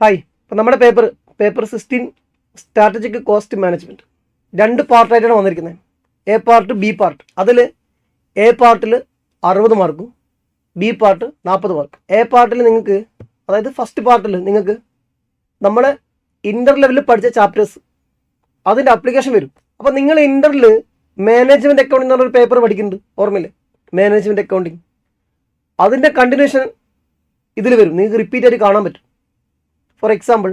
Hi. ഇപ്പം നമ്മുടെ paper 16 strategic cost management 2 പാർട്ടായിട്ടാണ് വന്നിരിക്കുന്നത്. A part, B part. അതിൽ എ പാർട്ടിൽ 60 മാർക്കും ബി പാർട്ട് 40 മാർക്കും. എ പാർട്ടിൽ നിങ്ങൾക്ക്, അതായത് ഫസ്റ്റ് പാർട്ടിൽ നിങ്ങൾക്ക് നമ്മൾ ഇൻ്റർ ലെവലിൽ പഠിച്ച ചാപ്റ്റേഴ്സ് അതിൻ്റെ അപ്ലിക്കേഷൻ വരും. അപ്പോൾ നിങ്ങൾ ഇൻ്ററിൽ മാനേജ്മെൻറ്റ് അക്കൗണ്ടിങ് എന്നൊരു പേപ്പർ പഠിക്കുന്നുണ്ട്, ഓർമ്മയില്ലേ? മാനേജ്മെൻറ്റ് അക്കൗണ്ടിങ് അതിൻ്റെ കണ്ടിന്യൂഷൻ ഇതിൽ വരും, നിങ്ങൾക്ക് റിപ്പീറ്റ് ആയിട്ട് കാണാൻ പറ്റും. For example,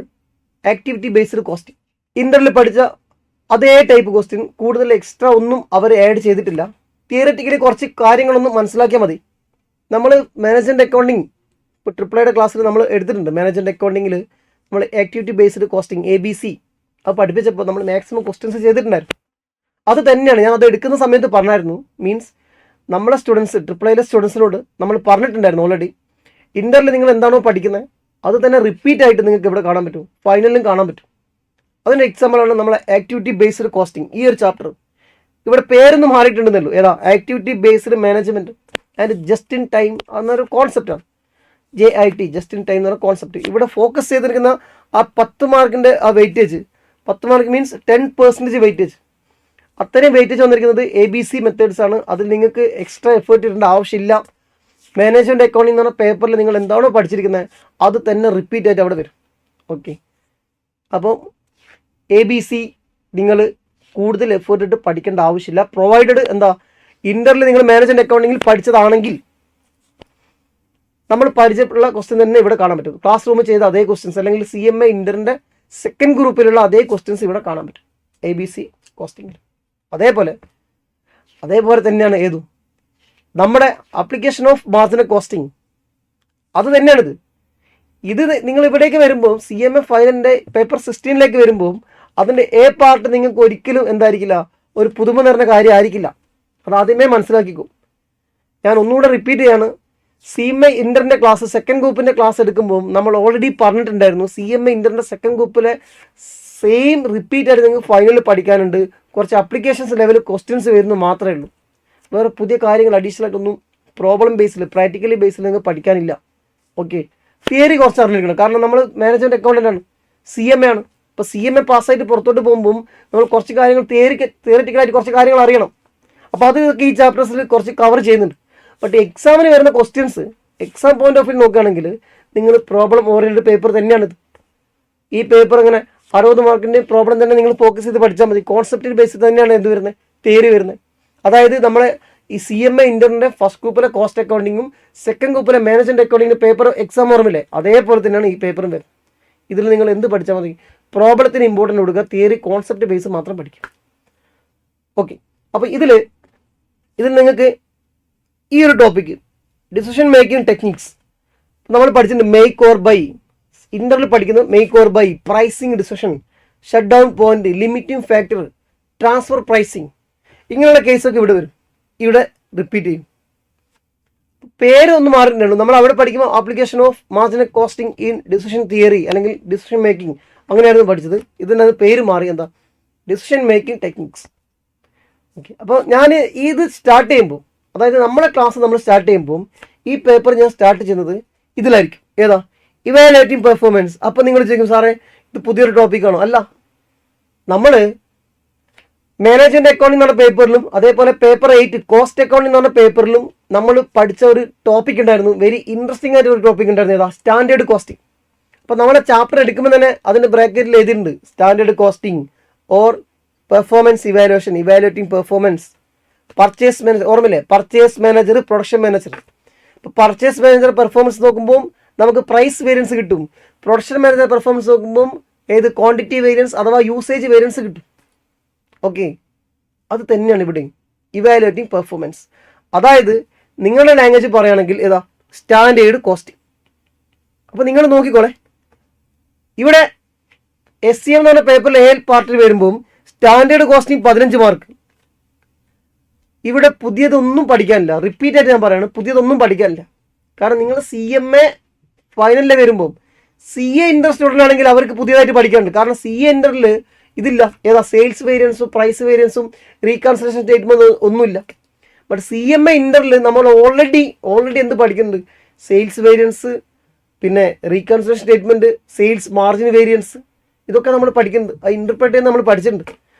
activity based costing ഇൻ്ററിൽ പഠിച്ച അതേ ടൈപ്പ് ക്വസ്റ്റ്യൻ, കൂടുതൽ എക്സ്ട്രാ ഒന്നും അവർ ആഡ് ചെയ്തിട്ടില്ല. തിയററ്റിക്കലി കുറച്ച് കാര്യങ്ങളൊന്നും മനസ്സിലാക്കിയാൽ മതി. നമ്മൾ മാനേജ്മെൻറ്റ് അക്കൗണ്ടിങ് ഇപ്പോൾ ട്രിപ്പിൾ ക്ലാസ്സിൽ നമ്മൾ എടുത്തിട്ടുണ്ട്. മാനേജ്മെൻറ്റ് അക്കൗണ്ടിങ്ങിൽ നമ്മൾ ആക്ടിവിറ്റി ബേസ്ഡ് കോസ്റ്റിംഗ് ABC അത് പഠിപ്പിച്ചപ്പോൾ നമ്മൾ മാക്സിമം ക്വസ്റ്റ്യൻസ് ചെയ്തിട്ടുണ്ടായിരുന്നു. അത് തന്നെയാണ് ഞാൻ അത് എടുക്കുന്ന സമയത്ത് പറഞ്ഞായിരുന്നു. മീൻസ് നമ്മളെ സ്റ്റുഡൻസ്, ട്രിപ്പിൾ സ്റ്റുഡൻസിനോട് നമ്മൾ പറഞ്ഞിട്ടുണ്ടായിരുന്നു ഓൾറെഡി. ഇൻ്ററിൽ നിങ്ങൾ എന്താണോ പഠിക്കുന്നത് അത് തന്നെ റിപ്പീറ്റ് ആയിട്ട് നിങ്ങൾക്ക് ഇവിടെ കാണാൻ പറ്റും, ഫൈനലിലും കാണാൻ പറ്റും. അതിൻ്റെ എക്സാമ്പിളാണ് നമ്മളെ ആക്ടിവിറ്റി ബേസ്ഡ് കോസ്റ്റിംഗ്. ഈ ഒരു ചാപ്റ്റർ ഇവിടെ പേരൊന്നും മാറിയിട്ടുണ്ടെന്നുള്ളൂ. ഏതാ? Activity based management and just in time എന്നൊരു കോൺസെപ്റ്റാണ്. JIT, ജസ്റ്റ് ഇൻ ടൈം എന്നൊരു കോൺസെപ്റ്റ്. ഇവിടെ ഫോക്കസ് ചെയ്തിരിക്കുന്ന ആ 10 മാർക്കിൻ്റെ ആ വെയിറ്റേജ്, 10 മാർക്ക് മീൻസ് 10% വെയിറ്റേജ്. അത്രയും വെയിറ്റേജ് വന്നിരിക്കുന്നത് ABC മെത്തേഡ്സ് ആണ്. അതിൽ നിങ്ങൾക്ക് എക്സ്ട്രാ എഫേർട്ട് ഇടേണ്ട ആവശ്യമില്ല. മാനേജ്മെൻറ്റ് അക്കൗണ്ടിങ് എന്ന് പറഞ്ഞ പേപ്പറിൽ നിങ്ങൾ എന്താണോ പഠിച്ചിരിക്കുന്നത് അത് തന്നെ റിപ്പീറ്റ് ആയിട്ട് അവിടെ വരും. ഓക്കെ, അപ്പോൾ ABC നിങ്ങൾ കൂടുതൽ എഫേർട്ട് ഇട്ട് പഠിക്കേണ്ട ആവശ്യമില്ല. പ്രൊവൈഡഡ് എന്താ, ഇൻ്ററിൽ നിങ്ങൾ മാനേജ്മെൻറ്റ് അക്കൗണ്ടിങ്ങിൽ പഠിച്ചതാണെങ്കിൽ നമ്മൾ പരിചയമുള്ള ക്വസ്റ്റ്യൻ തന്നെ ഇവിടെ കാണാൻ പറ്റും. ക്ലാസ് റൂമിൽ ചെയ്ത അതേ ക്വസ്റ്റ്യൻസ്, അല്ലെങ്കിൽ CMA ഇൻ്ററിൻ്റെ സെക്കൻഡ് ഗ്രൂപ്പിലുള്ള അതേ ക്വസ്റ്റ്യൻസ് ഇവിടെ കാണാൻ പറ്റും ABC കോസ്റ്റിങ്ങിൽ. അതേപോലെ തന്നെയാണ് ഏതും നമ്മുടെ അപ്ലിക്കേഷൻ ഓഫ് മാർജിനൽ കോസ്റ്റിംഗ് അത് തന്നെയാണിത്. ഇത് നിങ്ങൾ ഇവിടേക്ക് വരുമ്പോൾ CMA ഫൈനലിൻ്റെ പേപ്പർ 16 വരുമ്പോൾ അതിൻ്റെ എ പാർട്ട് നിങ്ങൾക്ക് ഒരിക്കലും എന്തായിരിക്കില്ല, ഒരു പുതുമ നിറഞ്ഞ കാര്യമായിരിക്കില്ല. അത് ആദ്യമേ മനസ്സിലാക്കിക്കും. ഞാൻ ഒന്നുകൂടെ റിപ്പീറ്റ് ചെയ്യാണ്. CMA ഇൻ്ററിൻ്റെ ക്ലാസ്, സെക്കൻഡ് ഗ്രൂപ്പിൻ്റെ ക്ലാസ് എടുക്കുമ്പോൾ നമ്മൾ ഓൾറെഡി പറഞ്ഞിട്ടുണ്ടായിരുന്നു. CMA ഇൻ്ററിൻ്റെ സെക്കൻഡ് ഗ്രൂപ്പിലെ സെയിം റിപ്പീറ്റ് ആയിട്ട് നിങ്ങൾക്ക് ഫൈനലിൽ പഠിക്കാനുണ്ട്. കുറച്ച് അപ്ലിക്കേഷൻസ് ലെവൽ ക്വസ്റ്റ്യൻസ് വരുന്നത് മാത്രമേ ഉള്ളൂ. വേറെ പുതിയ കാര്യങ്ങൾ അഡീഷണൽ ആയിട്ടൊന്നും പ്രോബ്ലം ബേസിൽ, പ്രാക്ടിക്കലി ബേസിൽ നിങ്ങൾക്ക് പഠിക്കാനില്ല. ഓക്കെ, തിയറി കുറച്ച് അറിഞ്ഞിരിക്കണം. കാരണം നമ്മൾ മാനേജ്മെൻറ്റ് അക്കൗണ്ടൻ്റ് ആണ്, CMA ആണ്. ഇപ്പോൾ CMA പാസ്സായിട്ട് പുറത്തോട്ട് പോകുമ്പം നമ്മൾ കുറച്ച് കാര്യങ്ങൾ തിയറിറ്റിക്കലായിട്ട് കുറച്ച് കാര്യങ്ങൾ അറിയണം. അപ്പോൾ അത് ഈ ചാപ്റ്റേഴ്സിൽ കുറച്ച് കവർ ചെയ്യുന്നുണ്ട്. ബട്ട് എക്സാമിന് വരുന്ന questions, exam point of view നോക്കുകയാണെങ്കിൽ നിങ്ങൾ പ്രോബ്ലം ഓറിയൻറ്റഡ് പേപ്പർ തന്നെയാണിത്. ഈ പേപ്പർ ഇങ്ങനെ 60 മാർക്കിൻ്റെ പ്രോബ്ലം തന്നെ നിങ്ങൾ ഫോക്കസ് ചെയ്ത് പഠിച്ചാൽ മതി. കോൺസെപ്റ്റിൽ ബേസിൽ തന്നെയാണ് എന്ത് വരുന്നത്, തിയറി വരുന്നത്. അതായത് നമ്മളെ ഈ CMA ഇൻ്ററിൻ്റെ ഫസ്റ്റ് ഗ്രൂപ്പിലെ കോസ്റ്റ് അക്കൗണ്ടിങ്ങും സെക്കൻഡ് ഗ്രൂപ്പിലെ മാനേജ്മെൻറ്റ് അക്കൗണ്ടിങ്ങിൻ്റെ പേപ്പർ എക്സാം ഓർമ്മയില്ലേ, അതേപോലെ തന്നെയാണ് ഈ പേപ്പറും വരുന്നത്. ഇതിൽ നിങ്ങൾ എന്ത് പഠിച്ചാൽ മതി, പ്രോബ്ലത്തിന് ഇമ്പോർട്ടൻ്റ് കൊടുക്കുക, തിയറി കോൺസെപ്റ്റ് ബേസ് മാത്രം പഠിക്കുക. ഓക്കെ, അപ്പോൾ ഇതിൽ നിങ്ങൾക്ക് ഈ ഒരു ടോപ്പിക്ക് ഡിസിഷൻ മേക്കിംഗ് ടെക്നിക്സ് നമ്മൾ പഠിച്ചിട്ടുണ്ട്. മേക്ക് ഓർ ബൈ, ഇൻ്ററിൽ പഠിക്കുന്നത് make or buy, pricing decision, shut down point, limiting factor, transfer pricing, ഇങ്ങനെയുള്ള കേസൊക്കെ ഇവിടെ വരും. ഇവിടെ റിപ്പീറ്റ് ചെയ്യും. പേരൊന്നും മാറിയിട്ടുള്ളൂ. നമ്മൾ അവിടെ പഠിക്കുമ്പോൾ application of marginal costing in decision theory അല്ലെങ്കിൽ ഡിസിഷൻ മേക്കിംഗ് അങ്ങനെയായിരുന്നു പഠിച്ചത്. ഇതിൻ്റെ പേര് മാറി, എന്താ, ഡിസിഷൻ മേക്കിംഗ് ടെക്നിക്സ്. ഓക്കെ, അപ്പോൾ ഞാൻ ഇത് സ്റ്റാർട്ട് ചെയ്യുമ്പോൾ, അതായത് നമ്മളെ ക്ലാസ് നമ്മൾ സ്റ്റാർട്ട് ചെയ്യുമ്പോൾ ഈ പേപ്പർ ഞാൻ സ്റ്റാർട്ട് ചെയ്യുന്നത് ഇതിലായിരിക്കും. ഏതാ? Evaluating performance. അപ്പോൾ നിങ്ങൾ ചോദിക്കും, സാറേ ഇത് പുതിയൊരു ടോപ്പിക്കാണോ? അല്ല, നമ്മൾ മാനേജ്മെൻറ്റ് അക്കൗണ്ടിങ് എന്ന് പറഞ്ഞ പേപ്പറിലും അതേപോലെ പേപ്പർ 8 കോസ്റ്റ് അക്കൗണ്ടിങ് എന്ന് പറഞ്ഞ പേപ്പറിലും നമ്മൾ പഠിച്ച ഒരു ടോപ്പിക് ഉണ്ടായിരുന്നു. വെരി ഇൻട്രസ്റ്റിംഗ് ആയിട്ട് ഒരു ടോപ്പിക് ഉണ്ടായിരുന്നു. ഏതാ? Standard costing. അപ്പോൾ നമ്മളെ ചാപ്റ്റർ എടുക്കുമ്പോൾ തന്നെ അതിൻ്റെ ബ്രാക്കറ്റിൽ എഴുതിയിട്ടുണ്ട് standard costing or performance evaluation, evaluating performance, purchase manager. ഓർമ്മയില്ലേ? Purchase manager, production manager. ഇപ്പോൾ പർച്ചേസ് മാനേജർ പെർഫോമൻസ് നോക്കുമ്പോൾ നമുക്ക് പ്രൈസ് വേരിയൻസ് കിട്ടും. പ്രൊഡക്ഷൻ മാനേജർ പെർഫോമൻസ് നോക്കുമ്പോൾ ഏത് ക്വാണ്ടിറ്റി വേരിയൻസ് അഥവാ യൂസേജ് വേരിയൻസ് കിട്ടും. ഓക്കെ, അത് തന്നെയാണ് ഇവിടെ ഇവാലുവേറ്റിംഗ് പെർഫോമൻസ്. അതായത് നിങ്ങളുടെ ലാംഗ്വേജ് പറയുകയാണെങ്കിൽ ഏതാ? Standard costing. അപ്പോൾ നിങ്ങൾ നോക്കിക്കോളെ, ഇവിടെ SCM എന്ന് പറഞ്ഞ പേപ്പറിൽ എ പാർട്ടിൽ വരുമ്പോൾ സ്റ്റാൻഡേർഡ് കോസ്റ്റിംഗ് 15 മാർക്ക്. ഇവിടെ പുതിയതൊന്നും പഠിക്കാനില്ല. റിപ്പീറ്റ് ആയിട്ട് ഞാൻ പറയുകയാണ്, പുതിയതൊന്നും പഠിക്കാനില്ല. കാരണം നിങ്ങൾ CMA ഫൈനലിൽ വരുമ്പോൾ CA ഇൻ്റർ സ്റ്റുഡൻ്റ് ആണെങ്കിൽ അവർക്ക് പുതിയതായിട്ട് പഠിക്കാനുണ്ട്. കാരണം CA ഇൻ്ററിൽ ഇതില്ല. ഏതാ? സെയിൽസ് വേരിയൻസും പ്രൈസ് വേരിയൻസും റീകൺസിഡറേഷൻ സ്റ്റേറ്റ്മെൻറ്റ് ഒന്നുമില്ല. ബട്ട് CMA ഇൻ്ററിൽ നമ്മൾ ഓൾറെഡി എന്ത് പഠിക്കുന്നുണ്ട്? സെയിൽസ് വേരിയൻസ്, പിന്നെ reconsideration statement, sales margin variance, ഇതൊക്കെ നമ്മൾ പഠിക്കുന്നുണ്ട്. അത് ഇൻ്റർപ്രറ്റ് ചെയ്യുന്നത് നമ്മൾ പഠിച്ചിട്ടുണ്ട്.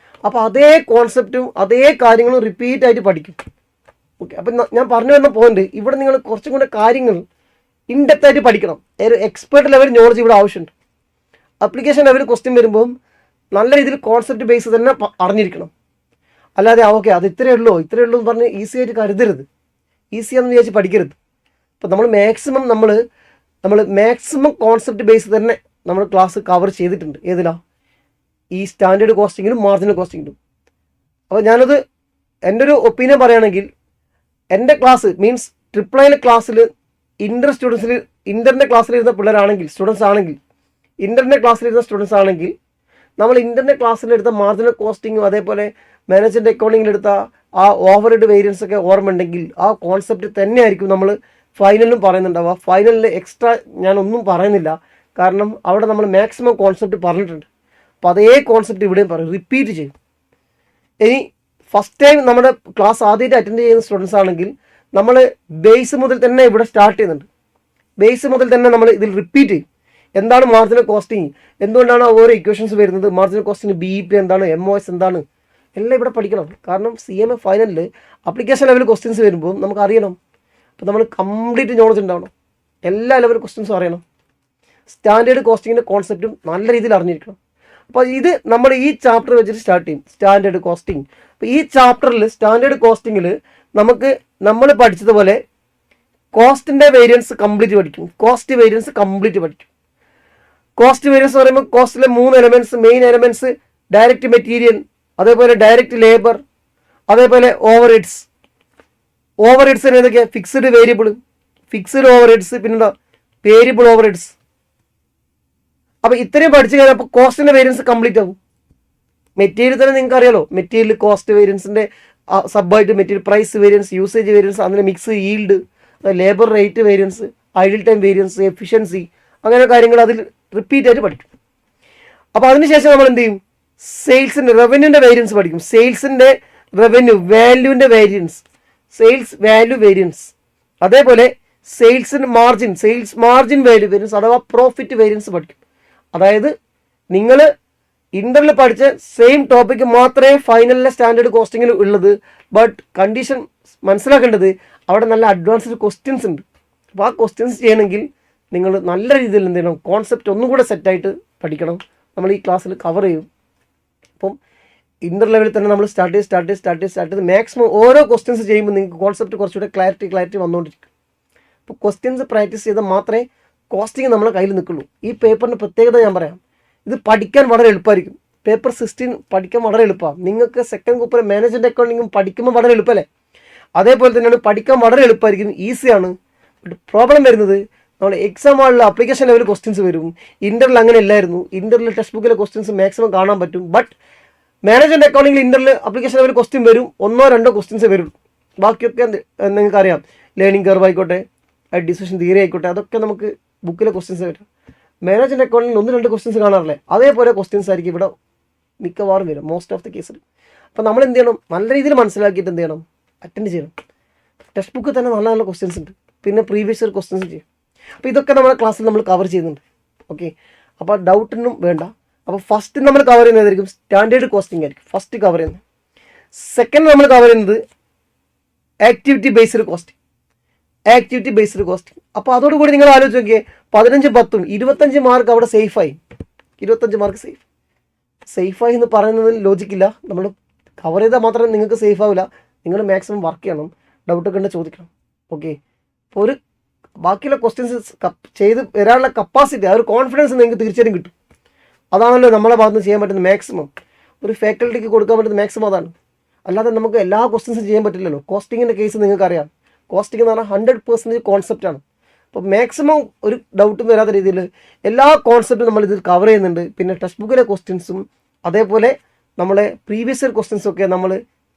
അപ്പോൾ അതേ കോൺസെപ്റ്റും അതേ കാര്യങ്ങളും റിപ്പീറ്റ് ആയിട്ട് പഠിക്കും. ഓക്കെ, അപ്പം ഞാൻ പറഞ്ഞു വരുന്ന പോയിന്റ്, ഇവിടെ നിങ്ങൾ കുറച്ചും കൂടെ കാര്യങ്ങൾ ഇൻഡെപ്ത് ആയിട്ട് പഠിക്കണം. ഒരു എക്സ്പേർട്ട് ലെവൽ നോളജ് ഇവിടെ ആവശ്യമുണ്ട്. അപ്ലിക്കേഷൻ ലെവൽ ക്വസ്റ്റ്യൻ വരുമ്പോൾ നല്ല രീതിയിൽ കോൺസെപ്റ്റ് ബേസ് തന്നെ അറിഞ്ഞിരിക്കണം. അല്ലാതെ ഓക്കെ അത് ഇത്രയേ ഉള്ളൂ എന്ന് പറഞ്ഞ് ഈസി ആയിട്ട് കരുതരുത്, ഈസിയാണെന്ന് വിചാരിച്ച് പഠിക്കരുത്. അപ്പോൾ നമ്മൾ മാക്സിമം കോൺസെപ്റ്റ് ബേസ് തന്നെ നമ്മൾ ക്ലാസ് കവർ ചെയ്തിട്ടുണ്ട്. ഏതിലാണ്? ഈ സ്റ്റാൻഡേർഡ് കോസ്റ്റിങ്ങിലും മാർജിനൽ കോസ്റ്റിങ്ങിലും. അപ്പോൾ ഞാനത് എൻ്റെ ഒരു ഒപ്പീനിയൻ പറയുകയാണെങ്കിൽ, എൻ്റെ ക്ലാസ് മീൻസ് ട്രിപ്പിൾ ക്ലാസ്സിൽ ഇൻ്ററിൻ്റെ ക്ലാസ്സിലിരുന്ന പിള്ളേരാണെങ്കിൽ, സ്റ്റുഡൻസ് ആണെങ്കിൽ നമ്മൾ ഇൻ്റർനെറ്റ് ക്ലാസ്സിലെടുത്ത മാർജിനൽ കോസ്റ്റിങ്ങും അതേപോലെ മാനേജ്മെൻറ്റ് അക്കൗണ്ടിങ്ങിലെടുത്ത ആ ഓവർ ഹെഡ് വേരിയൻസ് ഒക്കെ ഓർമ്മ ഉണ്ടെങ്കിൽ ആ കോൺസെപ്റ്റ് തന്നെയായിരിക്കും നമ്മൾ ഫൈനലിലും പറയുന്നുണ്ടാവുക. ഫൈനലിൽ എക്സ്ട്രാ ഞാനൊന്നും പറയുന്നില്ല, കാരണം അവിടെ നമ്മൾ മാക്സിമം കോൺസെപ്റ്റ് പറഞ്ഞിട്ടുണ്ട്. അപ്പോൾ അതേ കോൺസെപ്റ്റ് ഇവിടെയും പറയും, റിപ്പീറ്റ് ചെയ്യും. ഇനി ഫസ്റ്റ് ടൈം നമ്മുടെ ക്ലാസ് ആദ്യമായിട്ട് അറ്റൻഡ് ചെയ്യുന്ന സ്റ്റുഡൻസ് ആണെങ്കിൽ നമ്മൾ ബേസ് മുതൽ തന്നെ ഇവിടെ സ്റ്റാർട്ട് ചെയ്യുന്നുണ്ട്. ബേസ് മുതൽ തന്നെ നമ്മൾ ഇതിൽ റിപ്പീറ്റ് ചെയ്യും. എന്താണ് മാർജിനൽ കോസ്റ്റിംഗ്, എന്തുകൊണ്ടാണ് ഓരോ ഇക്വേഷൻസ് വരുന്നത്, മാർജിനൽ കോസ്റ്റിംഗ് BEP എന്താണ്, MOS എന്താണ്, എല്ലാം ഇവിടെ പഠിക്കണം. കാരണം CMA ഫൈനലിൽ അപ്ലിക്കേഷൻ ലെവൽ ക്വസ്റ്റ്യൻസ് വരുമ്പോൾ നമുക്ക് അറിയണം. അപ്പോൾ നമ്മൾ കംപ്ലീറ്റ് നോളജ് ഉണ്ടാവണം, എല്ലാ ലെവൽ ക്വസ്റ്റ്യൻസും അറിയണം. സ്റ്റാൻഡേർഡ് കോസ്റ്റിങ്ങിൻ്റെ കോൺസെപ്റ്റും നല്ല രീതിയിൽ അറിഞ്ഞിരിക്കണം. അപ്പോൾ ഇത് നമ്മൾ ഈ ചാപ്റ്റർ വെച്ചിട്ട് സ്റ്റാർട്ട് ചെയ്യും, സ്റ്റാൻഡേർഡ് കോസ്റ്റിംഗ്. അപ്പോൾ ഈ ചാപ്റ്ററിൽ സ്റ്റാൻഡേർഡ് കോസ്റ്റിങ്ങിൽ നമ്മൾ പഠിച്ചതുപോലെ കോസ്റ്റിൻ്റെ വേരിയൻസ് കംപ്ലീറ്റ് പഠിക്കും. കോസ്റ്റ് വേരിയൻസ് എന്ന് പറയുമ്പോൾ കോസ്റ്റിലെ 3 elements, main elements direct material, അതേപോലെ ഡയറക്റ്റ് ലേബർ, അതേപോലെ ഓവർ ഹെഡ്സ്. ഏതൊക്കെയാണ്? ഫിക്സ്ഡ് ഓവർ ഹെഡ്സ്, പിന്നെന്താ വേരിയബിൾ ഓവർ ഹെഡ്സ്. അപ്പോൾ ഇത്രയും പഠിച്ചു കഴിഞ്ഞാൽ അപ്പോൾ കോസ്റ്റിൻ്റെ വേരിയൻസ് കംപ്ലീറ്റ് ആകും. മെറ്റീരിയൽ തന്നെ നിങ്ങൾക്ക് അറിയാലോ, മെറ്റീരിയൽ കോസ്റ്റ് വേരിയൻസിൻ്റെ സബ്ബായിട്ട് material price variance, usage variance, അങ്ങനെ mix, yield, labour rate variance, idle time variance, efficiency, അങ്ങനെ കാര്യങ്ങൾ അതിൽ റിപ്പീറ്റ് ആയിട്ട് പഠിക്കും. അപ്പോൾ അതിനുശേഷം നമ്മൾ എന്ത് ചെയ്യും? സെയിൽസിൻ്റെ റവന്യൂൻ്റെ വേരിയൻസ് പഠിക്കും. സെയിൽസിൻ്റെ വാല്യൂവിൻ്റെ വേരിയൻസ്, സെയിൽസ് വാല്യൂ വേരിയൻസ്, അതേപോലെ സെയിൽസ് മാർജിൻ വാല്യൂ വേരിയൻസ് അഥവാ പ്രോഫിറ്റ് വേരിയൻസ് പഠിക്കും. അതായത് നിങ്ങൾ ഇന്റർവ്യൂവിൽ പഠിച്ച സെയിം ടോപ്പിക്ക് മാത്രമേ ഫൈനലിലെ സ്റ്റാൻഡേർഡ് കോസ്റ്റിങ്ങിൽ ഉള്ളത്. ബട്ട് കണ്ടീഷൻ മനസ്സിലാക്കേണ്ടത് അവിടെ നല്ല അഡ്വാൻസ്ഡ് ക്വസ്റ്റ്യൻസ് ഉണ്ട്. അപ്പോൾ ആ ക്വസ്റ്റ്യൻസ് ചെയ്യണമെങ്കിൽ നിങ്ങൾ നല്ല രീതിയിൽ എന്ത് ചെയ്യണം? കോൺസെപ്റ്റ് ഒന്നും കൂടെ സെറ്റായിട്ട് പഠിക്കണം. നമ്മൾ ഈ ക്ലാസ്സിൽ കവർ ചെയ്യും. അപ്പം ഇന്റർ ലെവലിൽ തന്നെ നമ്മൾ സ്റ്റാർട്ട് ചെയ്ത് മാക്സിമം ഓരോ ക്വസ്റ്റ്യൻസ് ചെയ്യുമ്പോൾ നിങ്ങൾക്ക് കോൺസെപ്റ്റ് കുറച്ചുകൂടെ ക്ലാരിറ്റി വന്നുകൊണ്ടിരിക്കും. അപ്പോൾ ക്വസ്റ്റ്യൻസ് പ്രാക്ടീസ് ചെയ്താൽ മാത്രമേ കോസ്റ്റിംഗ് നമ്മളെ കയ്യിൽ നിൽക്കുള്ളൂ. ഈ പേപ്പറിൻ്റെ പ്രത്യേകത ഞാൻ പറയാം, ഇത് പഠിക്കാൻ വളരെ എളുപ്പമായിരിക്കും. പേപ്പർ 16 പഠിക്കാൻ വളരെ എളുപ്പമാണ്. നിങ്ങൾക്ക് സെക്കൻഡ് ഗ്രൂപ്പിലെ മാനേജ്മെൻറ്റ് അക്കൗണ്ടിങ്ങും പഠിക്കുമ്പോൾ വളരെ എളുപ്പമല്ലേ? അതേപോലെ തന്നെയാണ് പഠിക്കാൻ വളരെ എളുപ്പമായിരിക്കും, ഈസിയാണ്. ബട്ട് പ്രോബ്ലം വരുന്നത് നമ്മൾ എക്സാം ഹാളിൽ അപ്ലിക്കേഷൻ ലെവൽ ക്വസ്റ്റ്യൻസ് വരും. ഇന്ററിൽ അങ്ങനെ ഇല്ലായിരുന്നു. ഇന്ററിൽ ടെക്സ്റ്റ് ബുക്കിലെ ക്വസ്റ്റ്യൻസ് മാക്സിമം കാണാൻ പറ്റും. ബട്ട് മാനേജ്മെൻറ്റ് അക്കൗണ്ടിങ്ങിൽ ഇന്ററിൽ അപ്ലിക്കേഷൻ ലെവൽ ക്വസ്റ്റ്യൻ വരും, 1-2 ക്വസ്റ്റ്യൻസ് വരും. ബാക്കിയൊക്കെ നിങ്ങൾക്കറിയാം, ലേണിംഗ് കർവ് ആയിക്കോട്ടെ, ഡിസിഷൻ തിയറി ആയിക്കോട്ടെ, അതൊക്കെ നമുക്ക് ബുക്കിലെ ക്വസ്റ്റ്യൻസ് വരും. മാനേജ്മെൻറ്റ് അക്കൗണ്ടിങ്ങിൽ 1-2 ക്വസ്റ്റ്യൻസ് കാണാറില്ലേ? അതേപോലെ ക്വസ്റ്റ്യൻസ് ആയിരിക്കും ഇവിടെ മിക്കവാറും വരും, മോസ്റ്റ് ഓഫ് ദി കേസിൽ. അപ്പോൾ നമ്മൾ എന്ത് ചെയ്യണം? നല്ല രീതിയിൽ മനസ്സിലാക്കിയിട്ട് എന്ത് ചെയ്യണം? അറ്റൻഡ് ചെയ്യണം. ടെക്സ്റ്റ് ബുക്കിൽ തന്നെ നല്ല നല്ല ക്വസ്റ്റ്യൻസ് ഉണ്ട്, പിന്നെ പ്രീവിയസ് ഇയർ ക്വസ്റ്റ്യൻസ് ചെയ്യും. അപ്പോൾ ഇതൊക്കെ നമ്മുടെ ക്ലാസ്സിൽ നമ്മൾ കവർ ചെയ്യുന്നുണ്ട്. ഓക്കെ, അപ്പോൾ ഡൗട്ടൊന്നും വേണ്ട. അപ്പോൾ ഫസ്റ്റ് നമ്മൾ കവർ ചെയ്യുന്നതായിരിക്കും സ്റ്റാൻഡേർഡ് കോസ്റ്റിംഗ് ആയിരിക്കും ഫസ്റ്റ് കവർ ചെയ്യുന്നത്. സെക്കൻഡ് നമ്മൾ കവർ ചെയ്യുന്നത് ആക്ടിവിറ്റി ബേസ്ഡ് കോസ്റ്റിംഗ്. അപ്പോൾ അതോടുകൂടി നിങ്ങൾ ആലോചിച്ച് നോക്കിയേ, 15, 10, 25 മാർക്ക് അവിടെ സേഫായി. 25 മാർക്ക് സേഫായി എന്ന് പറയുന്നതിൽ ലോജിക്കില്ല. നമ്മൾ കവർ ചെയ്താൽ മാത്രമേ നിങ്ങൾക്ക് സേഫ് ആവില്ല. നിങ്ങൾ മാക്സിമം വർക്ക് ചെയ്യണം, ഡൗട്ടൊക്കെ ഉണ്ട് ചോദിക്കണം. ഓക്കെ, അപ്പോൾ ഒരു ബാക്കിയുള്ള ക്വസ്റ്റ്യൻസ് ചെയ്ത് വരാനുള്ള കപ്പാസിറ്റി, ആ ഒരു കോൺഫിഡൻസ് നിങ്ങൾക്ക് തീർച്ചയായും കിട്ടും. അതാണല്ലോ നമ്മളെ ഭാഗത്ത് ചെയ്യാൻ പറ്റുന്ന മാക്സിമം. ഒരു ഫാക്കൽറ്റിക്ക് കൊടുക്കാൻ പറ്റുന്ന മാക്സിമം അതാണ്. അല്ലാതെ നമുക്ക് എല്ലാ ക്വസ്റ്റ്യൻസും ചെയ്യാൻ പറ്റില്ലല്ലോ. കോസ്റ്റിങ്ങിൻ്റെ കേസ് നിങ്ങൾക്കറിയാം, കോസ്റ്റിംഗ് എന്ന് പറഞ്ഞാൽ 100% കോൺസെപ്റ്റാണ്. അപ്പോൾ മാക്സിമം ഒരു ഡൗട്ടും വരാത്ത രീതിയിൽ എല്ലാ കോൺസെപ്റ്റും നമ്മൾ ഇതിൽ കവർ ചെയ്യുന്നുണ്ട്. പിന്നെ ടെക്സ്റ്റ് ബുക്കിലെ ക്വസ്റ്റ്യൻസും അതേപോലെ നമ്മളെ പ്രീവിയസ് ഇയർ ക്വസ്റ്റ്യൻസും ഒക്കെ നമ്മൾ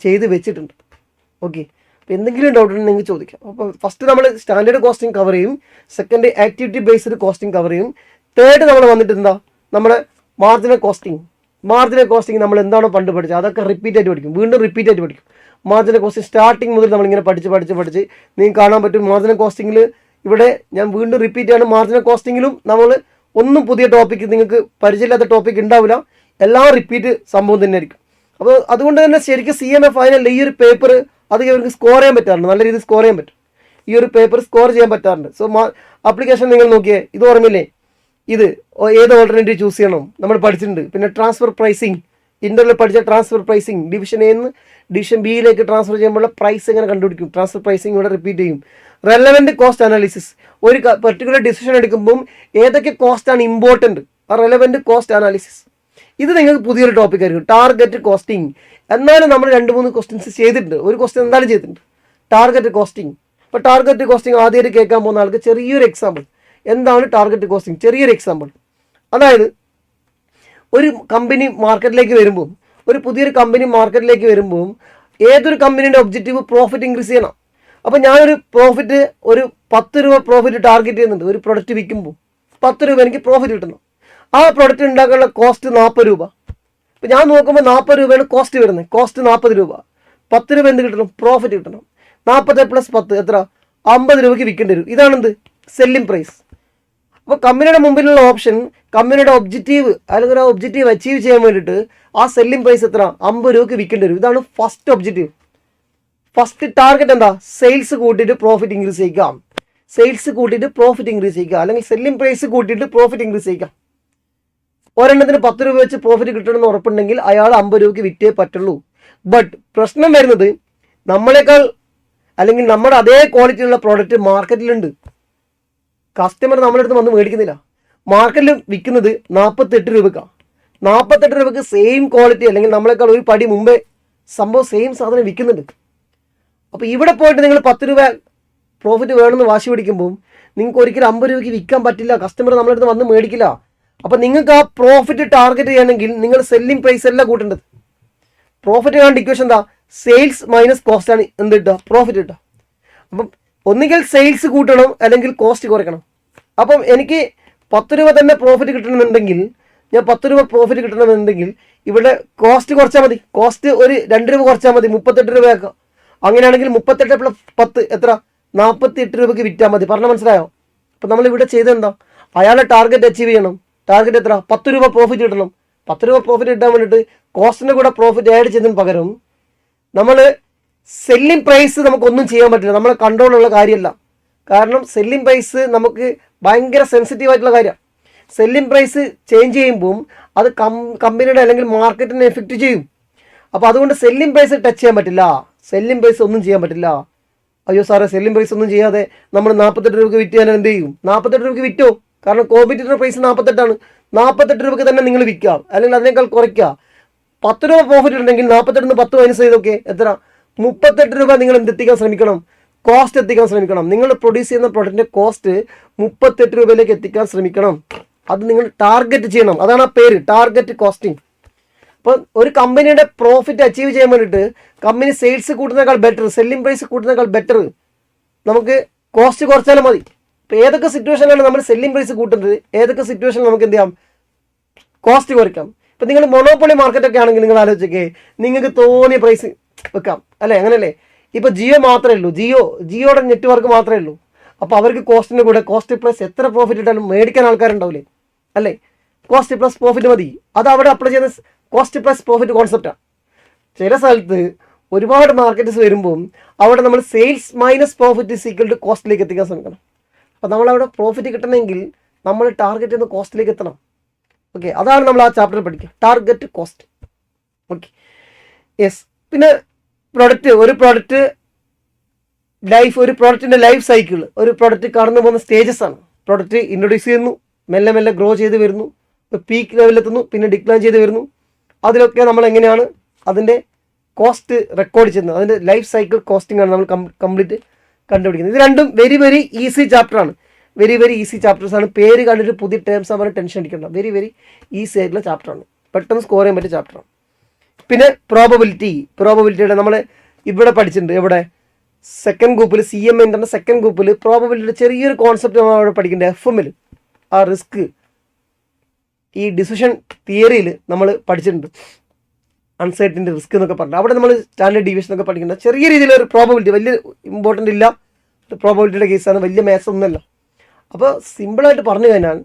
ചെയ്ത് വെച്ചിട്ടുണ്ട്. ഓക്കെ, അപ്പോൾ എന്തെങ്കിലും ഡൗട്ട് ഉണ്ടെങ്കിൽ നിങ്ങൾക്ക് ചോദിക്കാം. അപ്പോൾ ഫസ്റ്റ് നമ്മൾ സ്റ്റാൻഡേർഡ് കോസ്റ്റിംഗ് കവർ ചെയ്യും, second activity based costing cover ചെയ്യും, തേർഡ് നമ്മൾ വന്നിട്ട് എന്താ നമ്മുടെ മാർജിനൽ കോസ്റ്റിംഗ് നമ്മൾ എന്താണോ പണ്ട് പഠിച്ചത് അതൊക്കെ റിപ്പീറ്റ് ആയിട്ട് പഠിക്കും, വീണ്ടും റിപ്പീറ്റ് ആയിട്ട് പഠിക്കും. മാർജിനൽ കോസ്റ്റിംഗ് സ്റ്റാർട്ടിങ് മുതൽ നമ്മളിങ്ങനെ പഠിച്ച് നിങ്ങൾക്ക് കാണാൻ പറ്റും. മാർജിനൽ കോസ്റ്റിങ്ങിൽ ഇവിടെ ഞാൻ വീണ്ടും റിപ്പീറ്റ് ചെയ്യാണ്, മാർജിനൽ കോസ്റ്റിങ്ങിലും നമ്മൾ ഒന്നും പുതിയ ടോപ്പിക്ക് നിങ്ങൾക്ക് പരിചയമില്ലാത്ത ടോപ്പിക് ഉണ്ടാവില്ല, എല്ലാം റിപ്പീറ്റ് സംഭവം തന്നെ ആയിരിക്കും. അപ്പോൾ അതുകൊണ്ട് തന്നെ ശരിക്കും CMA ഫൈനൽ ഈ ഒരു പേപ്പർ അത് ഇവർക്ക് സ്കോർ ചെയ്യാൻ പറ്റാറുണ്ട്, നല്ല രീതിയിൽ സ്കോർ ചെയ്യാൻ പറ്റും, ഈ ഒരു പേപ്പർ സ്കോർ ചെയ്യാൻ പറ്റാറുണ്ട്. സോ ആപ്ലിക്കേഷൻ നിങ്ങൾ നോക്കിയേ, ഇത് ഓർമ്മയില്ലേ, ഇത് ഏത് ഓൾട്ടർനേറ്റീവ് ചൂസ് ചെയ്യണം നമ്മൾ പഠിച്ചിട്ടുണ്ട്. പിന്നെ ട്രാൻസ്ഫർ പ്രൈസിങ്, ഇന്റർവ്യൂവിൽ പഠിച്ച ട്രാൻസ്ഫർ പ്രൈസിങ്, ഡിവിഷൻ എ നിന്ന് ഡിവിഷൻ ബിയിലേക്ക് ട്രാൻസ്ഫർ ചെയ്യുമ്പോൾ പ്രൈസ് എങ്ങനെ കണ്ടുപിടിക്കും, ട്രാൻസ്ഫർ പ്രൈസിങ് ഇവിടെ റിപ്പീറ്റ് ചെയ്യും. റെലവൻറ്റ് കോസ്റ്റ് അനാലിസിസ്, ഒരു പെർട്ടിക്കുലർ ഡിസിഷൻ എടുക്കുമ്പം ഏതൊക്കെ കോസ്റ്റാണ് ഇമ്പോർട്ടൻറ്റ്, ആ റെലവൻറ്റ് കോസ്റ്റ് അനാലിസിസ്, ഇത് നിങ്ങൾക്ക് പുതിയൊരു ടോപ്പിക് ആയിരിക്കും. ടാർഗറ്റ് കോസ്റ്റിംഗ്, എന്നാലും നമ്മൾ 2-3 ക്വസ്റ്റ്യൻസ് ചെയ്തിട്ടുണ്ട്, ഒരു ക്വസ്റ്റ്യൻ എന്തായാലും ചെയ്തിട്ടുണ്ട്, ടാർഗറ്റ് കോസ്റ്റിംഗ്. ഇപ്പോൾ ടാർഗറ്റ് കോസ്റ്റിംഗ് ആദ്യമായിട്ട് കേൾക്കാൻ പോകുന്ന ആൾക്ക് ചെറിയൊരു എക്സാമ്പിൾ, എന്താണ് ടാർഗറ്റ് കോസ്റ്റിംഗ്, ചെറിയൊരു എക്സാമ്പിൾ. അതായത് ഒരു കമ്പനി മാർക്കറ്റിലേക്ക് വരുമ്പോൾ, ഒരു പുതിയൊരു കമ്പനി മാർക്കറ്റിലേക്ക് വരുമ്പോൾ ഏതൊരു കമ്പനിയുടെ ഒബ്ജക്റ്റീവ് പ്രോഫിറ്റ് ഇൻക്രീസ് ചെയ്യണം. അപ്പോൾ ഞാനൊരു പ്രോഫിറ്റ്, ഒരു 10 രൂപ പ്രോഫിറ്റ് ടാർഗറ്റ് ചെയ്യുന്നുണ്ട്, ഒരു പ്രൊഡക്റ്റ് വിൽക്കുമ്പോൾ 10 രൂപ എനിക്ക് പ്രോഫിറ്റ് കിട്ടണം. ആ പ്രൊഡക്റ്റ് ഉണ്ടാക്കാനുള്ള കോസ്റ്റ് 40 രൂപ. ഇപ്പോൾ ഞാൻ നോക്കുമ്പോൾ 40 രൂപയാണ് കോസ്റ്റ് വരുന്നത്, കോസ്റ്റ് 40 രൂപ, 10 രൂപ എന്ത് കിട്ടണം, പ്രോഫിറ്റ് കിട്ടണം. 40 + 10 എത്ര, 50 രൂപയ്ക്ക് വിൽക്കേണ്ടി വരും. ഇതാണെന്ത്, സെല്ലിംഗ് പ്രൈസ്. അപ്പോൾ കമ്പനിയുടെ മുമ്പിലുള്ള ഓപ്ഷൻ, കമ്പനിയുടെ ഒബ്ജക്റ്റീവ് അല്ലെങ്കിൽ ആ ഒബ്ജക്റ്റീവ് അച്ചീവ് ചെയ്യാൻ വേണ്ടിയിട്ട് ആ സെല്ലിംഗ് പ്രൈസ് എത്ര, 50 രൂപയ്ക്ക് വിൽക്കേണ്ടി വരും. ഇതാണ് ഫസ്റ്റ് ഒബ്ജക്റ്റീവ്. ഫസ്റ്റ് ടാർഗറ്റ് എന്താ, സെയിൽസ് കൂട്ടിയിട്ട് പ്രോഫിറ്റ് ഇൻക്രീസ് ചെയ്യിക്കാം, സെയിൽസ് കൂട്ടിയിട്ട് പ്രോഫിറ്റ് ഇൻക്രീസ് ചെയ്യുക, അല്ലെങ്കിൽ സെല്ലിംഗ് പ്രൈസ് കൂട്ടിയിട്ട് പ്രോഫിറ്റ് ഇൻക്രീസ് ചെയ്യുക. ഒരെണ്ണത്തിന് 10 രൂപ വെച്ച് പ്രോഫിറ്റ് കിട്ടണമെന്ന് ഉറപ്പുണ്ടെങ്കിൽ അയാൾ 50 രൂപയ്ക്ക് വിറ്റേ പറ്റുള്ളൂ. ബട്ട് പ്രശ്നം വരുന്നത്, നമ്മളെക്കാൾ അല്ലെങ്കിൽ നമ്മുടെ അതേ ക്വാളിറ്റിയുള്ള പ്രോഡക്റ്റ് മാർക്കറ്റിലുണ്ട്, കസ്റ്റമർ നമ്മുടെ അടുത്ത് വന്ന് മേടിക്കുന്നില്ല. മാർക്കറ്റിൽ വിൽക്കുന്നത് 48 രൂപയ്ക്കാണ്. 48 രൂപയ്ക്ക് സെയിം ക്വാളിറ്റി അല്ലെങ്കിൽ നമ്മളെക്കാൾ ഒരു പടി മുമ്പേ സംഭവം സെയിം സാധനം വിൽക്കുന്നുണ്ട്. അപ്പോൾ ഇവിടെ പോയിട്ട് നിങ്ങൾ 10 രൂപ പ്രോഫിറ്റ് വേണമെന്ന് വാശി പിടിക്കുമ്പോൾ നിങ്ങൾക്ക് ഒരിക്കലും 50 രൂപയ്ക്ക് വിൽക്കാൻ പറ്റില്ല, കസ്റ്റമർ നമ്മുടെ അടുത്ത് വന്ന് മേടിക്കില്ല. അപ്പോൾ നിങ്ങൾക്ക് ആ പ്രോഫിറ്റ് ടാർഗറ്റ് ചെയ്യണമെങ്കിൽ നിങ്ങൾ സെല്ലിംഗ് പ്രൈസ് അല്ല കൂട്ടേണ്ടത്. പ്രോഫിറ്റ് കാണേണ്ട ഇക്വേഷൻ എന്താ, സെയിൽസ് മൈനസ് കോസ്റ്റ് ആണ് എന്ത് കിട്ടുക, പ്രോഫിറ്റ് കിട്ടുക. അപ്പം ഒന്നുകിൽ സെയിൽസ് കൂട്ടണം അല്ലെങ്കിൽ കോസ്റ്റ് കുറയ്ക്കണം. അപ്പം എനിക്ക് 10 രൂപ തന്നെ പ്രോഫിറ്റ് കിട്ടണമെന്നുണ്ടെങ്കിൽ, ഞാൻ 10 രൂപ പ്രോഫിറ്റ് കിട്ടണമെന്നുണ്ടെങ്കിൽ ഇവിടെ കോസ്റ്റ് കുറച്ചാൽ മതി, കോസ്റ്റ് ഒരു 2 രൂപ കുറച്ചാൽ മതി, 38 രൂപയാക്കാം. അങ്ങനെയാണെങ്കിൽ 38 + 10 എത്ര, 48 രൂപയ്ക്ക് വിറ്റാൽ മതി. പറഞ്ഞാൽ മനസ്സിലായോ? അപ്പം നമ്മളിവിടെ ചെയ്തെന്താ, അയാളെ ടാർഗറ്റ് അച്ചീവ് ചെയ്യണം. ടാർഗറ്റ് എത്ര, 10 രൂപ പ്രോഫിറ്റ് കിട്ടണം. 10 രൂപ പ്രോഫിറ്റ് കിട്ടാൻ വേണ്ടിയിട്ട് കോസ്റ്റിൻ്റെ കൂടെ പ്രോഫിറ്റ് ആഡ് ചെയ്തതിന് പകരം നമ്മൾ സെല്ലിംഗ് പ്രൈസ് നമുക്കൊന്നും ചെയ്യാൻ പറ്റില്ല, നമ്മളെ കൺട്രോളുള്ള കാര്യമല്ല. കാരണം സെല്ലിംഗ് പ്രൈസ് നമുക്ക് ഭയങ്കര സെൻസിറ്റീവ് ആയിട്ടുള്ള കാര്യമാണ്. സെല്ലിംഗ് പ്രൈസ് ചേഞ്ച് ചെയ്യുമ്പോൾ അത് കമ്പനിയുടെ അല്ലെങ്കിൽ മാർക്കറ്റിനെ എഫക്റ്റ് ചെയ്യും. അപ്പോൾ അതുകൊണ്ട് സെല്ലിംഗ് പ്രൈസ് ടച്ച് ചെയ്യാൻ പറ്റില്ല, സെല്ലിംഗ് പ്രൈസ് ഒന്നും ചെയ്യാൻ പറ്റില്ല. അയ്യോ സാറേ, സെല്ലിംഗ് പ്രൈസ് ഒന്നും ചെയ്യാതെ നമ്മൾ 48 രൂപയ്ക്ക് വിറ്റ് ചെയ്യാൻ എന്ത് ചെയ്യും? 48 രൂപയ്ക്ക് വിറ്റോ, കാരണം കോമ്പറ്റീറ്റർ പ്രൈസ് 48 ആണ്. 48 രൂപയ്ക്ക് തന്നെ നിങ്ങൾ വിൽക്കുക, അല്ലെങ്കിൽ അതിനേക്കാൾ കുറയ്ക്കുക. 10 രൂപ പ്രോഫിറ്റ് ഉണ്ടെങ്കിൽ 48 10 മൈനസ് ചെയ്തൊക്കെ എത്ര, 38 രൂപ നിങ്ങൾ എന്തെത്തിക്കാൻ ശ്രമിക്കണം, കോസ്റ്റ് എത്തിക്കാൻ ശ്രമിക്കണം. നിങ്ങൾ പ്രൊഡ്യൂസ് ചെയ്യുന്ന പ്രൊഡക്റ്റിൻ്റെ കോസ്റ്റ് 38 രൂപയിലേക്ക് എത്തിക്കാൻ ശ്രമിക്കണം. അത് നിങ്ങൾ ടാർഗറ്റ് ചെയ്യണം, അതാണ് ആ പേര്, ടാർഗറ്റ് കോസ്റ്റിംഗ്. അപ്പോൾ ഒരു കമ്പനിയുടെ പ്രോഫിറ്റ് അച്ചീവ് ചെയ്യാൻ വേണ്ടിയിട്ട് കമ്പനി സെയിൽസ് കൂട്ടുന്നതിനേക്കാൾ ബെറ്റർ, സെല്ലിംഗ് പ്രൈസ് കൂട്ടുന്നതിനേക്കാൾ ബെറ്റർ നമുക്ക് കോസ്റ്റ് കുറച്ചാലും മതി. ഇപ്പോൾ ഏതൊക്കെ സിറ്റുവേഷനിലാണ് നമ്മൾ സെല്ലിംഗ് പ്രൈസ് കൂട്ടുന്നത്, ഏതൊക്കെ സിറ്റുവേഷനിൽ നമുക്ക് എന്ത് ചെയ്യാം, കോസ്റ്റ് കുറയ്ക്കാം. ഇപ്പം നിങ്ങൾ മൊണോപ്പൊളി മാർക്കറ്റൊക്കെ ആണെങ്കിൽ നിങ്ങൾ ആലോചിക്കേ, നിങ്ങൾക്ക് തോന്നിയ പ്രൈസ് വെക്കാം അല്ലേ, അങ്ങനെയല്ലേ? ഇപ്പോൾ ജിയോ മാത്രമേ ഉള്ളൂ, ജിയോയുടെ നെറ്റ്വർക്ക് മാത്രമേ ഉള്ളൂ. അപ്പോൾ അവർക്ക് കോസ്റ്റിൻ്റെ കൂടെ കോസ്റ്റ് പ്ലസ് എത്ര പ്രോഫിറ്റ് ഇട്ടാലും മേടിക്കാൻ ആൾക്കാരുണ്ടാവില്ലേ, അല്ലേ? കോസ്റ്റ് പ്ലസ് പ്രോഫിറ്റ് മതി. അത് അവിടെ അപ്ലൈ ചെയ്യുന്ന കോസ്റ്റ് പ്ലസ് പ്രോഫിറ്റ് കോൺസെപ്റ്റാണ്. ചില സ്ഥലത്ത് ഒരുപാട് മാർക്കറ്റ്സ് വരുമ്പോൾ അവിടെ നമ്മൾ sales minus profit is equal to കോസ്റ്റിലേക്ക് എത്തിക്കാൻ ശ്രമിക്കണം. അപ്പോൾ നമ്മളവിടെ പ്രോഫിറ്റ് കിട്ടണമെങ്കിൽ നമ്മൾ ടാർഗറ്റ് ചെയ്യുന്ന കോസ്റ്റിലേക്ക് എത്തണം. ഓക്കെ, അതാണ് നമ്മൾ ആ ചാപ്റ്ററിൽ പഠിക്കുക, ടാർഗറ്റ് കോസ്റ്റ്. Okay, yes. പിന്നെ ഒരു പ്രോഡക്റ്റിൻ്റെ ലൈഫ് സൈക്കിൾ, ഒരു പ്രോഡക്റ്റ് കടന്നു പോകുന്ന സ്റ്റേജസ് ആണ്. പ്രോഡക്റ്റ് ഇൻട്രൊഡ്യൂസ് ചെയ്യുന്നു, മെല്ലെ മെല്ലെ ഗ്രോ ചെയ്ത് വരുന്നു, പീക്ക് ലെവലെത്തുന്നു, പിന്നെ ഡിക്ലൈൻ ചെയ്ത് വരുന്നു. അതിലൊക്കെ നമ്മൾ എങ്ങനെയാണ് അതിൻ്റെ കോസ്റ്റ് റെക്കോർഡ് ചെയ്യുന്നത്, അതിൻ്റെ ലൈഫ് സൈക്കിൾ കോസ്റ്റിംഗ് ആണ് നമ്മൾ കംപ്ലീറ്റ് കണ്ടുപിടിക്കുന്നത്. ഇത് രണ്ടും വെരി വെരി ഈസി ചാപ്റ്ററാണ്, വെരി വെരി ഈസി ചാപ്റ്റേഴ്സ് ആണ്. പേര് കണ്ടിട്ട് പുതിയ ടേംസ് ആകുമ്പോൾ ടെൻഷൻ അടിക്കണ്ട, വെരി വെരി ഈസി ആയിട്ടുള്ള ചാപ്റ്ററാണ്, പെട്ടെന്ന് സ്കോർ ചെയ്യാൻ പറ്റിയ ചാപ്റ്ററാണ്. പിന്നെ പ്രോബബിലിറ്റിയുടെ നമ്മൾ ഇവിടെ പഠിച്ചിട്ടുണ്ട്. എവിടെ, സെക്കൻഡ് ഗ്രൂപ്പിൽ, CMA തന്നെ സെക്കൻഡ് ഗ്രൂപ്പിൽ പ്രോബബിലിറ്റിയുടെ ചെറിയൊരു കോൺസെപ്റ്റ് നമ്മൾ അവിടെ പഠിക്കേണ്ടത്. FM ആ റിസ്ക്, ഈ ഡിസിഷൻ തിയറിയിൽ നമ്മൾ പഠിച്ചിട്ടുണ്ട്, അൺസർട്ടനിറ്റി റിസ്ക് എന്നൊക്കെ പറഞ്ഞു. അവിടെ നമ്മൾ സ്റ്റാൻഡേർഡ് ഡീവിയേഷൻ എന്നൊക്കെ പഠിക്കുന്നത് ചെറിയ രീതിയിലൊരു പ്രോബബിലിറ്റി, വലിയ ഇമ്പോർട്ടൻ്റ് ഇല്ല, പ്രോബബിലിറ്റിയുടെ കേസാണ്, വലിയ മാത്സ് ഒന്നുമല്ല. അപ്പോൾ സിമ്പിളായിട്ട് പറഞ്ഞു കഴിഞ്ഞാൽ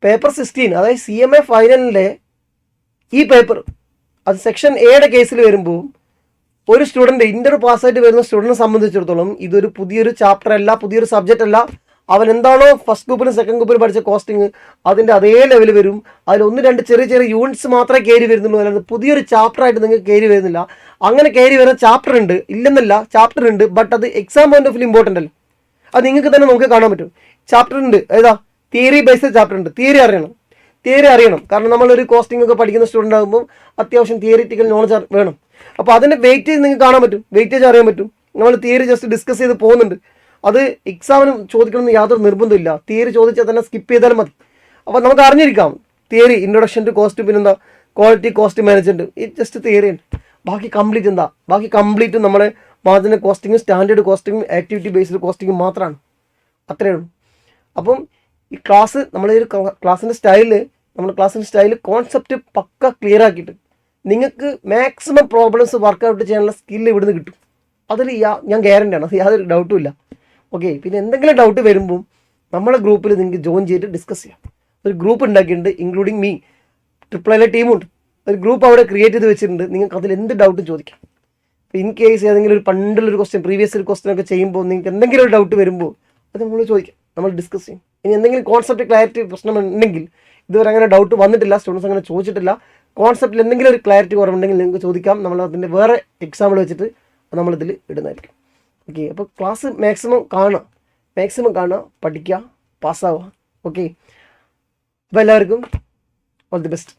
പേപ്പർ 16 അതായത് CMA ഫൈനലിലെ ഈ പേപ്പർ അത് സെക്ഷൻ എയുടെ കേസിൽ വരുമ്പോൾ ഒരു സ്റ്റുഡൻറ്റ് ഇൻ്റർ പാസ്സായിട്ട് വരുന്ന സ്റ്റുഡൻറ്റിനെ സംബന്ധിച്ചിടത്തോളം ഇതൊരു പുതിയൊരു ചാപ്റ്റർ അല്ല, പുതിയൊരു സബ്ജക്റ്റ് അല്ല. അവൻ എന്താണോ ഫസ്റ്റ് ഗ്രൂപ്പിനും സെക്കൻഡ് ഗ്രൂപ്പിനും പഠിച്ച കോസ്റ്റിംഗ് അതിൻ്റെ അതേ ലെവൽ വരും. അതിൽ 1-2 ചെറിയ ചെറിയ യൂണിറ്റ്സ് മാത്രമേ കയറി വരുന്നുള്ളൂ, അല്ലാതെ പുതിയൊരു ചാപ്റ്ററായിട്ട് നിങ്ങൾക്ക് കയറി വരുന്നില്ല. അങ്ങനെ കയറി വരുന്ന ചാപ്റ്റർ ഉണ്ട്, ഇല്ലെന്നല്ല, ചാപ്റ്റർ ഉണ്ട്. ബട്ട് അത് exam point of view important അല്ല. അത് നിങ്ങൾക്ക് തന്നെ നമുക്ക് കാണാൻ പറ്റും. ചാപ്റ്റർ ഉണ്ട്, ഏതാ തിയറി ബേസ്ഡ് ചാപ്റ്റർ ഉണ്ട്. തിയറി അറിയണം. കാരണം നമ്മളൊരു കോസ്റ്റിംഗ് ഒക്കെ പഠിക്കുന്ന സ്റ്റുഡൻ്റ് ആകുമ്പോൾ അത്യാവശ്യം തിയറിറ്റിക്കൽ നോളജ് വേണം. അപ്പോൾ അതിൻ്റെ വെയിറ്റേജ് നിങ്ങൾക്ക് കാണാൻ പറ്റും, വെയിറ്റേജ് അറിയാൻ പറ്റും. നമ്മൾ തിയറി ജസ്റ്റ് ഡിസ്കസ് ചെയ്ത് പോകുന്നുണ്ട്. അത് എക്സാമിന് ചോദിക്കണമെന്ന് യാതൊരു നിർബന്ധമില്ല. തിയറി ചോദിച്ചാൽ തന്നെ സ്കിപ്പ് ചെയ്താലും മതി. അപ്പോൾ നമുക്ക് അറിഞ്ഞിരിക്കാം തിയറി, ഇൻട്രൊഡക്ഷൻ ടു കോസ്റ്റ്, പിന്നെന്താ ക്വാളിറ്റി കോസ്റ്റ് മാനേജ്മെൻറ്റ്, ഈ ജസ്റ്റ് തിയറി ഉണ്ട്. ബാക്കി കംപ്ലീറ്റ് നമ്മുടെ മാർജിനൽ കോസ്റ്റിങ്ങും സ്റ്റാൻഡേർഡ് കോസ്റ്റിങ്ങും ആക്ടിവിറ്റി ബേസ്ഡ് കോസ്റ്റിങ്ങും മാത്രമാണ്. അത്രയേ ഉള്ളൂ. അപ്പം ഈ ക്ലാസ് നമ്മുടെ ഒരു ക്ലാസ്സിൻ്റെ സ്റ്റൈല് കോൺസെപ്റ്റ് പക്ക ക്ലിയർ ആക്കിയിട്ട് നിങ്ങൾക്ക് മാക്സിമം പ്രോബ്ലംസ് വർക്കൗട്ട് ചെയ്യാനുള്ള സ്കില്ല് ഇവിടുന്ന് കിട്ടും. അതിൽ ഞാൻ ഗ്യാരൻ്റിയാണ്, അത് യാതൊരു ഡൗട്ടും ഇല്ല. ഓക്കെ, പിന്നെ എന്തെങ്കിലും ഡൗട്ട് വരുമ്പോൾ നമ്മളെ ഗ്രൂപ്പിൽ നിങ്ങൾക്ക് ജോയിൻ ചെയ്തിട്ട് ഡിസ്കസ് ചെയ്യാം. ഒരു ഗ്രൂപ്പ് ഉണ്ടാക്കിയിട്ടുണ്ട്, ഇൻക്ലൂഡിങ് മീ, ട്രിപ്പിൾ ടീമുണ്ട്. ഒരു ഗ്രൂപ്പ് അവിടെ ക്രിയേറ്റ് ചെയ്ത് വെച്ചിട്ടുണ്ട്. നിങ്ങൾക്ക് അതിൽ എന്ത് ഡൗട്ടും ചോദിക്കാം. ഇൻ കേസ് ഏതെങ്കിലും ഒരു പണ്ടുള്ളൊരു ക്വസ്റ്റ്യൻ, പ്രീവിയസ് ഒരു ക്വസ്റ്റ്യൻ ഒക്കെ ചെയ്യുമ്പോൾ നിങ്ങൾക്ക് എന്തെങ്കിലും ഒരു ഡൗട്ട് വരുമ്പോൾ അത് നമ്മൾ ചോദിക്കാം, നമ്മൾ ഡിസ്കസ് ചെയ്യും. ഇനി എന്തെങ്കിലും കോൺസെപ്റ്റ് ക്ലാരിറ്റി പ്രശ്നം ഉണ്ടെങ്കിൽ, ഇതുവരെ അങ്ങനെ ഡൗട്ട് വന്നിട്ടില്ല, സ്റ്റുഡൻസ് അങ്ങനെ ചോദിച്ചിട്ടില്ല, കോൺസെപ്റ്റിൽ എന്തെങ്കിലും ഒരു ക്ലാരിറ്റി കുറവുണ്ടെങ്കിൽ നിങ്ങൾക്ക് ചോദിക്കാം. നമ്മൾ അതിൻ്റെ വേറെ എക്സാമ്പിൾ വെച്ചിട്ട് നമ്മളിതിൽ ഇടുന്നതായിരിക്കും. ഓക്കെ, അപ്പോൾ ക്ലാസ് മാക്സിമം കാണുക, പഠിക്കുക, പാസ്സാവുക. ഓക്കെ, അപ്പോൾ എല്ലാവർക്കും ഓൾ ദി ബെസ്റ്റ്.